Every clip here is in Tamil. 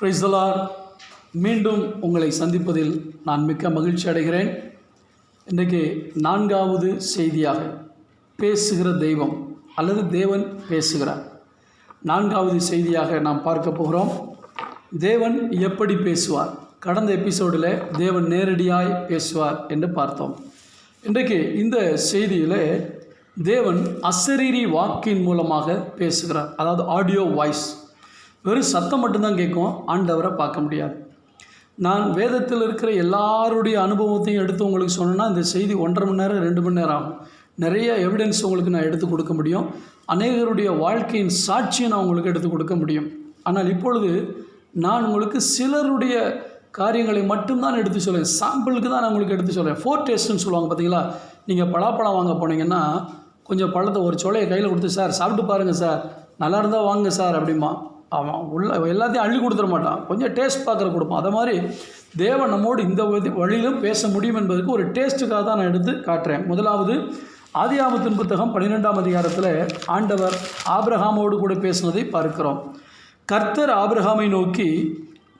Praise the Lord. மீண்டும் உங்களை சந்திப்பதில் நான் மிக்க மகிழ்ச்சி அடைகிறேன். இன்றைக்கு 4வது செய்தியாக பேசுகிற தெய்வம் அல்லது தேவன் பேசுகிறார். 4வது செய்தியாக நாம் பார்க்க போகிறோம். தேவன் எப்படி பேசுவார்? கடந்த எபிசோடில் தேவன் நேரடியாய் பேசுவார் என்று பார்த்தோம். இன்றைக்கு இந்த செய்தியில் தேவன் அசரீரி வாக்கின் மூலமாக பேசுகிறார். அதாவது ஆடியோ வாய்ஸ். வெறும் சத்தம் மட்டும்தான் கேட்கும், ஆண்டவரை பார்க்க முடியாது. நான் வேதத்தில் இருக்கிற எல்லாருடைய அனுபவத்தையும் எடுத்து உங்களுக்கு சொன்னேன்னா இந்த செய்தி 1.5 மணி நேரம் 2 மணி நேரம் ஆகும். நிறைய எவிடன்ஸ் உங்களுக்கு நான் எடுத்து கொடுக்க முடியும். அநேகருடைய வாழ்க்கையின் சாட்சியை நான் உங்களுக்கு எடுத்து கொடுக்க முடியும். ஆனால் இப்பொழுது நான் உங்களுக்கு சிலருடைய காரியங்களை மட்டும்தான் எடுத்து சொல்லுவேன். சாம்பிளுக்கு தான் நான் உங்களுக்கு எடுத்து சொல்கிறேன். 4 டேஸ்ட்டுன்னு சொல்லுவாங்க பார்த்தீங்களா? நீங்கள் பலாப்பழம் வாங்க போனீங்கன்னா கொஞ்சம் பழத்தை ஒரு சொலையை கையில் கொடுத்து, சார் சாப்பிட்டு பாருங்கள் சார், நல்லா இருந்தால் வாங்க சார் அப்படிமா. அவன் எல்லாத்தையும் அள்ளி கொடுத்துட மாட்டான், கொஞ்சம் டேஸ்ட் பார்க்குற கொடுப்பான். அதை மாதிரி தேவன் நம்மோடு இந்த வழியிலும் பேச முடியும் என்பதற்கு ஒரு டேஸ்ட்டுக்காக தான் நான் எடுத்து காட்டுறேன். முதலாவது ஆதியாகமத்தின் புத்தகம் 12ஆம் அதிகாரத்தில் ஆண்டவர் ஆபிரகாமோடு கூட பேசினதை பார்க்கிறோம். கர்த்தர் ஆபிரகாமை நோக்கி,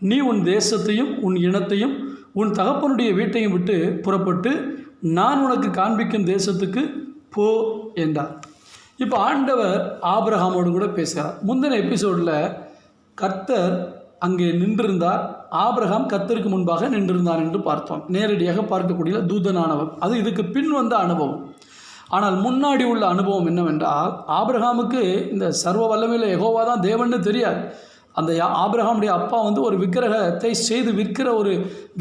நீ உன் தேசத்தையும் உன் இனத்தையும் உன் தகப்பனுடைய வீட்டையும் விட்டு புறப்பட்டு நான் உனக்கு காண்பிக்கும் தேசத்துக்கு போ என்றார். இப்போ ஆண்டவர் ஆபிரகாமோடு கூட பேசுகிறார். முந்தின எபிசோடில் கர்த்தர் அங்கே நின்றிருந்தார், ஆபிரகாம் கர்த்தருக்கு முன்பாக நின்றிருந்தார் என்று பார்த்தோம். நேரடியாக பார்க்கக்கூடிய தூதனானவர். அது இதுக்கு பின் வந்த அனுபவம். ஆனால் முன்னாடி உள்ள அனுபவம் என்னவென்றால், ஆபிரகாமுக்கு இந்த சர்வ வல்லமையில் யெகோவா தான் தேவன்னு தெரியாது. அந்த ஆபிரகாமுடைய அப்பா ஒரு விக்கிரகத்தை செய்து விற்கிற ஒரு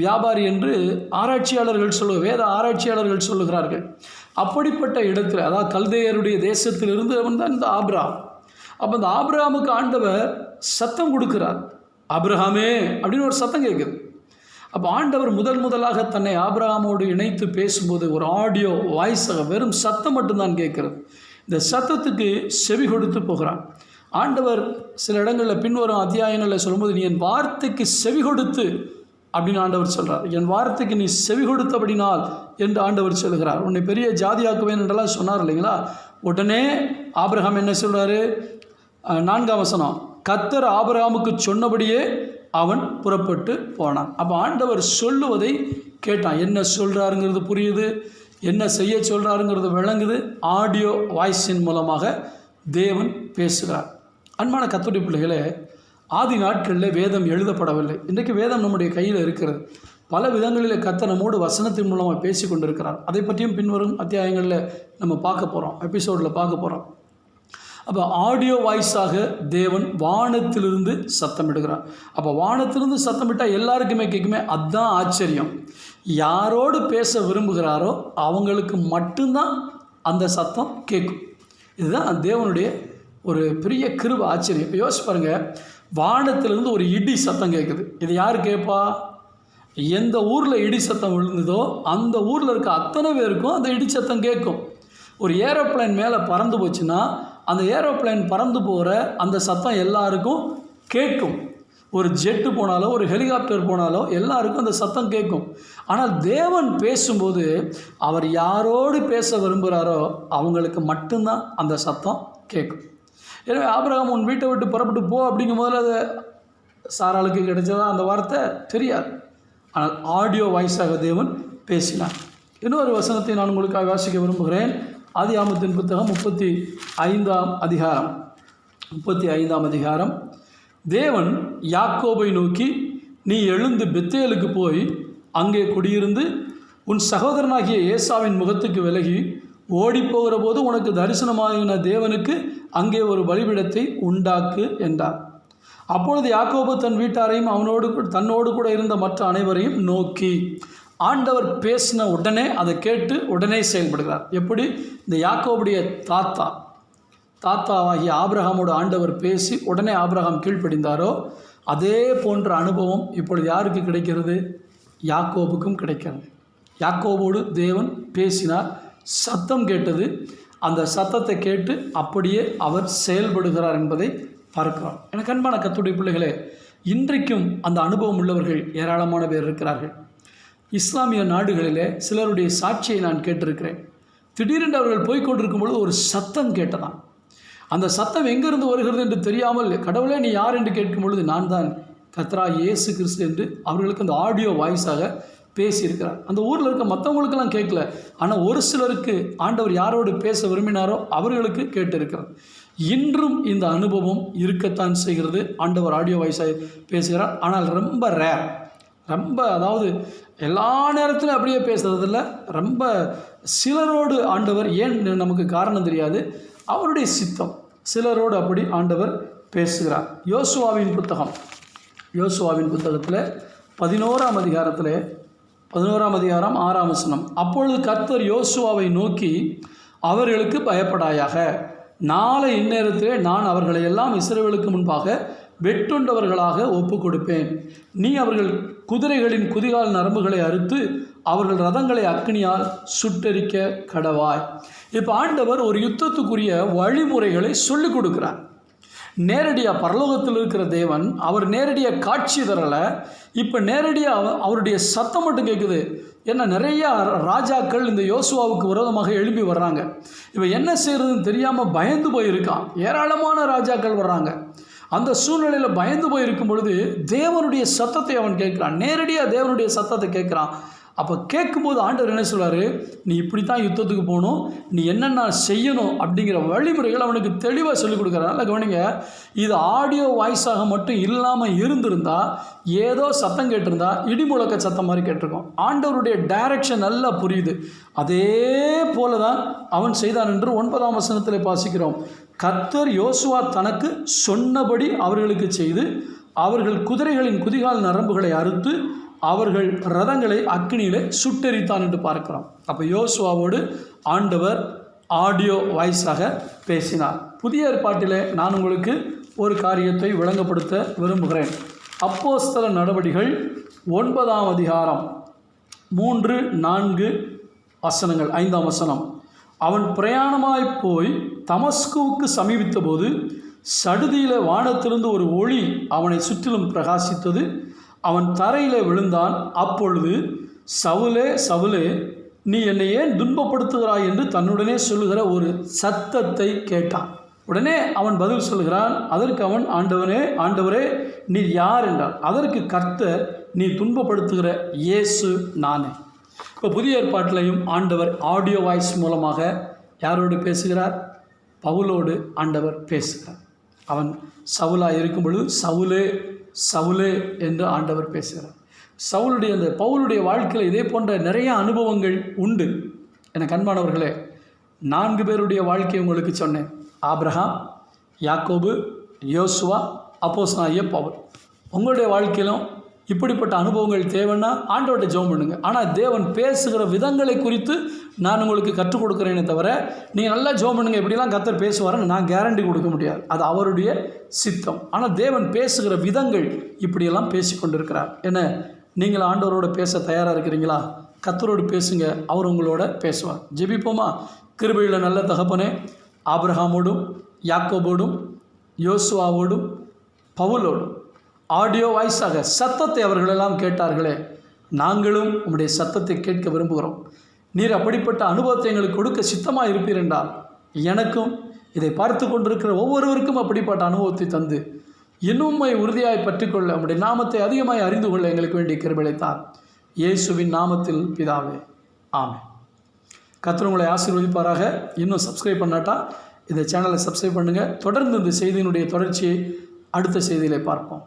வியாபாரி என்று ஆராய்ச்சியாளர்கள் வேத ஆராய்ச்சியாளர்கள் சொல்லுகிறார்கள். அப்படிப்பட்ட இடத்துல, அதாவது கல்தேயருடைய தேசத்திலிருந்து தான் இந்த ஆபிரகாம். அப்போ அந்த ஆபிரகாமுக்கு ஆண்டவர் சத்தம் கொடுக்கிறார். ஆபிரகாமே அப்படின்னு ஒரு சத்தம் கேட்குது. அப்போ ஆண்டவர் முதலாக தன்னை ஆபிரகாமோடு இணைத்து பேசும்போது ஒரு ஆடியோ வாய்ஸாக வெறும் சத்தம் மட்டும்தான் கேட்குறது. இந்த சத்தத்துக்கு செவி கொடுத்து போகிறான் ஆண்டவர். சில இடங்களில் பின்வரும் அத்தியாயங்களில் சொல்லும்போது, நீ என் வார்த்தைக்கு செவி கொடுத்து அப்படின்னு ஆண்டவர் சொல்கிறார். என் வார்த்தைக்கு நீ செவி கொடுத்தபடினால் என்று ஆண்டவர் சொல்கிறார். உன்னை பெரிய ஜாதியாக்குவேன் என்றெல்லாம் சொன்னார் இல்லைங்களா? உடனே ஆபிரகாம் என்ன சொல்கிறாரு? 4ஆம் வசனம், கர்த்தர் ஆபிரகாமுக்கு சொன்னபடியே அவன் புறப்பட்டு போனான். அப்போ ஆண்டவர் சொல்லுவதை கேட்டான். என்ன சொல்கிறாருங்கிறது புரியுது, என்ன செய்ய சொல்கிறாருங்கிறது விளங்குது. ஆடியோ வாய்ஸின் மூலமாக தேவன் பேசுகிறார். அன்பான கர்த்தருடைய பிள்ளைகளே, ஆதி நாட்களில் வேதம் எழுதப்படவில்லை. இன்றைக்கு வேதம் நம்முடைய கையில் இருக்கிறது. பல விதங்களில் கர்த்தர் நம்மோடு வசனத்தின் மூலமாக பேசி கொண்டிருக்கிறார். அதை பற்றியும் பின்வரும் அத்தியாயங்களில் நம்ம பார்க்க போகிறோம், எபிசோடில் பார்க்க போகிறோம். அப்போ ஆடியோ வாய்ஸாக தேவன் வானத்திலிருந்து சத்தமிடுகிறார். அப்போ வானத்திலிருந்து சத்தமிட்டால் எல்லாருக்குமே கேட்குமே, அதுதான் ஆச்சரியம். யாரோடு பேச விரும்புகிறாரோ அவங்களுக்கு மட்டும்தான் அந்த சத்தம் கேட்கும். இதுதான் தேவனுடைய ஒரு பெரிய கிருபை, ஆச்சரியம். இப்போ யோசிச்சு பாருங்கள், வானத்திலிருந்து ஒரு இடி சத்தம் கேட்குது. இது யார் கேட்பா? எந்த ஊரில் இடி சத்தம் விழுந்ததோ அந்த ஊரில் இருக்க அத்தனை பேருக்கும் அந்த இடி சத்தம் கேட்கும். ஒரு ஏரோப்ளைன் மேலே பறந்து போச்சுன்னா அந்த ஏரோப்ளைன் பறந்து போகிற அந்த சத்தம் எல்லாருக்கும் கேட்கும். ஒரு ஜெட்டு போனாலோ ஒரு ஹெலிகாப்டர் போனாலோ எல்லாருக்கும் அந்த சத்தம் கேட்கும். ஆனால் தேவன் பேசும்போது அவர் யாரோடு பேச விரும்புகிறாரோ அவங்களுக்கு மட்டும்தான் அந்த சத்தம் கேட்கும். எனவே ஆபிரகாம் உன் வீட்டை விட்டு புறப்பட்டு போ அப்படிங்கும் போதில் அது சாராளுக்கு கிடைச்சதா அந்த வார்த்தை தெரியாது. ஆனால் ஆடியோ வாய்ஸாக தேவன் பேசினார். இன்னொரு வசனத்தை நான் உங்களுக்காக வாசிக்க விரும்புகிறேன். ஆதியாகமத்தின் புத்தகம் 35ஆம் அதிகாரம். தேவன் யாக்கோபை நோக்கி, நீ எழுந்து பெத்தேலுக்கு போய் அங்கே குடியிருந்து உன் சகோதரனாகிய ஏசாவின் முகத்துக்கு விலகி ஓடிப்போகிற போது உனக்கு தரிசனமாகின தேவனுக்கு அங்கே ஒரு பலிபீடத்தை உண்டாக்கு என்றார். அப்பொழுது யாக்கோபு தன் வீட்டாரையும் தன்னோடு கூட இருந்த மற்ற அனைவரையும் நோக்கி, ஆண்டவர் பேசின உடனே அதை கேட்டு உடனே செயல்படுகிறார். எப்படி இந்த யாக்கோபுடைய தாத்தாவாகிய ஆபிரகாமோடு ஆண்டவர் பேசி உடனே ஆபிரகாம் கீழ்ப்படிந்தாரோ அதே போன்ற அனுபவம் இப்பொழுது யாருக்கு கிடைக்கிறது? யாக்கோபுக்கும் கிடைக்கிறது. யாக்கோபோடு தேவன் பேசினார், சத்தம் கேட்டது. அந்த சத்தத்தை கேட்டு அப்படியே அவர் செயல்படுகிறார் என்பதை பார்க்கிறோம். எனக்கு அன்பான கர்த்தருடைய பிள்ளைகளே, இன்றைக்கும் அந்த அனுபவம் உள்ளவர்கள் ஏராளமான பேர் இருக்கிறார்கள். இஸ்லாமிய நாடுகளிலே சிலருடைய சாட்சியை நான் கேட்டிருக்கிறேன். திடீரென்று அவர்கள் போய்கொண்டிருக்கும் பொழுது ஒரு சத்தம் கேட்டதான். அந்த சத்தம் எங்கிருந்து வருகிறது என்று தெரியாமல், கடவுளே நீ யார் என்று கேட்கும் பொழுது, நான் தான் கர்த்தராகிய இயேசு கிறிஸ்து என்று அவர்களுக்கு அந்த ஆடியோ வாய்ஸாக பேசியிருக்கிறார். அந்த ஊரில் இருக்க மற்றவங்களுக்கெல்லாம் கேட்கல, ஆனால் ஒரு சிலருக்கு ஆண்டவர் யாரோடு பேச விரும்பினாரோ அவர்களுக்கு கேட்டிருக்கிறார். இன்றும் இந்த அனுபவம் இருக்கத்தான் செய்கிறது. ஆண்டவர் ஆடியோ வாய்ஸாக பேசுகிறார். ஆனால் ரொம்ப ரேர், ரொம்ப, அதாவது எல்லா நேரத்திலும் அப்படியே பேசுறதில்ல. ரொம்ப சிலரோடு ஆண்டவர், ஏன் நமக்கு காரணம் தெரியாது, அவருடைய சித்தம், சிலரோடு அப்படி ஆண்டவர் பேசுகிறார். யோசுவாவின் புத்தகத்தில் 11ஆம் அதிகாரம் 6ஆம் வசனம். அப்பொழுது கர்த்தர் யோசுவாவை நோக்கி, அவர்களுக்கு பயப்படாயாக, நாளை இந்நேரத்திலே நான் அவர்களை எல்லாம் இஸ்ரவேலுக்கு முன்பாக வெட்டுண்டவர்களாக ஒப்பு கொடுப்பேன். நீ அவர்கள் குதிரைகளின் குதிகால் நரம்புகளை அறுத்து அவர்கள் ரதங்களை அக்னியால் சுட்டெரிக்க கடவாய். இப்போ ஆண்டவர் ஒரு யுத்தத்துக்குரிய வழிமுறைகளை சொல்லிக் கொடுக்கிறார். நேரடியாக பரலோகத்தில் இருக்கிற தேவன் அவர் நேரடியாக காட்சி தரலை. இப்போ நேரடியாக அவருடைய சத்தம் மட்டும் கேட்குது. ஏன்னா நிறைய ராஜாக்கள் இந்த யோசுவாவுக்கு விரோதமாக எழும்பி வர்றாங்க. இப்போ என்ன செய்கிறதுன்னு தெரியாமல் பயந்து போயிருக்கான். ஏராளமான ராஜாக்கள் வர்றாங்க. அந்த சூழ்நிலையில் பயந்து போயிருக்கும் பொழுது தேவனுடைய சத்தத்தை அவன் கேட்குறான். நேரடியாக தேவனுடைய சத்தத்தை கேட்குறான். அப்போ கேட்கும்போது ஆண்டவர் என்ன சொல்கிறாரு, நீ இப்படி தான் யுத்தத்துக்கு போகணும், நீ என்னென்ன செய்யணும் அப்படிங்கிற வழிமுறைகள் அவனுக்கு தெளிவாக சொல்லிக் கொடுக்குறாரு. கவனிங்க, இது ஆடியோ வாய்ஸாக மட்டும் இல்லாமல் இருந்திருந்தா, ஏதோ சத்தம் கேட்டிருந்தா இடி முழக்க சத்தம் மாதிரி கேட்டிருக்கோம். ஆண்டவருடைய டைரக்ஷன் நல்லா புரியுது. அதே போல தான் அவன் செய்தான் என்று 9ஆம் வசனத்தில் வாசிக்கிறோம். கர்த்தர் யோசுவா தனக்கு சொன்னபடி அவர்களுக்கு செய்து அவர்கள் குதிரைகளின் குதிகால் நரம்புகளை அறுத்து அவர்கள் ரதங்களை அக்னியிலே சுட்டெரித்தான் என்று பார்க்கிறோம். அப்போ யோசுவாவோடு ஆண்டவர் ஆடியோ வாய்ஸாக பேசினார். புதிய ஏற்பாட்டிலே நான் உங்களுக்கு ஒரு காரியத்தை விளங்கப்படுத்த விரும்புகிறேன். அப்போஸ்தல நடவடிகள் 9ஆம் அதிகாரம் 3, 4 வசனங்கள். 5ஆம் வசனம். அவன் பிரயாணமாய் போய் தமஸ்குவுக்கு சமீபித்த போது சடுதியில வானத்திலிருந்து ஒரு ஒளி அவனை சுற்றிலும் பிரகாசித்தது. அவன் தரையிலே விழுந்தான். அப்பொழுது, சவுலே சவுலே, நீ என்னை ஏன் துன்பப்படுத்துகிறாய் என்று தன்னுடனே சொல்லுகிற ஒரு சத்தத்தை கேட்டான். உடனே அவன் பதில் சொல்கிறான். அதற்கு அவன், ஆண்டவரே நீர் யார் என்றான். அதற்கு கர்த்தர், நீ துன்பப்படுத்துகிற இயேசு நானே. இப்போ புதிய ஏற்பாட்டிலையும் ஆண்டவர் ஆடியோ வாய்ஸ் மூலமாக யாரோடு பேசுகிறார்? பவுலோடு ஆண்டவர் பேசுகிறார். அவன் சவுலாக இருக்கும் பொழுது சவுலே சவுலே என்று ஆண்டவர் பேசுகிறார். அந்த பவுலுடைய வாழ்க்கையில் இதே போன்ற நிறைய அனுபவங்கள் உண்டு. எனக்கு அன்பானவர்களே, 4 பேருடைய வாழ்க்கையை உங்களுக்கு சொன்னேன். ஆபிரகாம், யாக்கோபு, யோசுவா, அப்போஸ்தலனாகிய பவுல். உங்களுடைய வாழ்க்கையிலும் இப்படிப்பட்ட அனுபவங்கள் தேவைன்னா ஆண்டவர்கிட்ட ஜெபம் பண்ணுங்க. ஆனால் தேவன் பேசுகிற விதங்களை குறித்து நான் உங்களுக்கு கற்றுக் கொடுக்குறேனே தவிர, நீங்கள் நல்லா ஜெபம் பண்ணுங்க, இப்படிலாம் கர்த்தர் பேசுவாருன்னு நான் கேரண்டி கொடுக்க முடியாது. அது அவருடைய சித்தம். ஆனால் தேவன் பேசுகிற விதங்கள் இப்படியெல்லாம் பேசி கொண்டிருக்கிறார். என்ன, நீங்கள் ஆண்டவரோட பேச தயாராக இருக்கிறீங்களா? கர்த்தரோடு பேசுங்க, அவர் உங்களோட பேசுவார். ஜெபிப்போமா? கிருபையுள்ள நல்ல தகப்பனே, ஆபிரகாமோடும் யாக்கோபோடும் யோசுவாவோடும் பவுலோடும் ஆடியோ வாய்ஸாக சத்தத்தை அவர்களெல்லாம் கேட்டார்களே, நாங்களும் உம்முடைய சத்தத்தை கேட்க விரும்புகிறோம். நீர் அப்படிப்பட்ட அனுபவத்தை எங்களுக்கு கொடுக்க சித்தமாக இருப்பீர் என்றால், எனக்கும் இதை பார்த்து கொண்டிருக்கிற ஒவ்வொருவருக்கும் அப்படிப்பட்ட அனுபவத்தை தந்து இன்னும்மை உறுதியாய் பற்றிக்கொள்ள, உம்முடைய நாமத்தை அதிகமாய் அறிந்து கொள்ள எங்களுக்கு வேண்டிய கிருபையைத்தான். இயேசுவின் நாமத்தில் பிதாவே, ஆமென். கர்த்தர் உங்களை ஆசீர்வதிப்பாராக. இன்னும் சப்ஸ்கிரைப் பண்ணாட்டா இந்த சேனலை சப்ஸ்கிரைப் பண்ணுங்கள். தொடர்ந்து இந்த செய்தியினுடைய தொடர்ச்சியை அடுத்த செய்தியிலே பார்ப்போம்.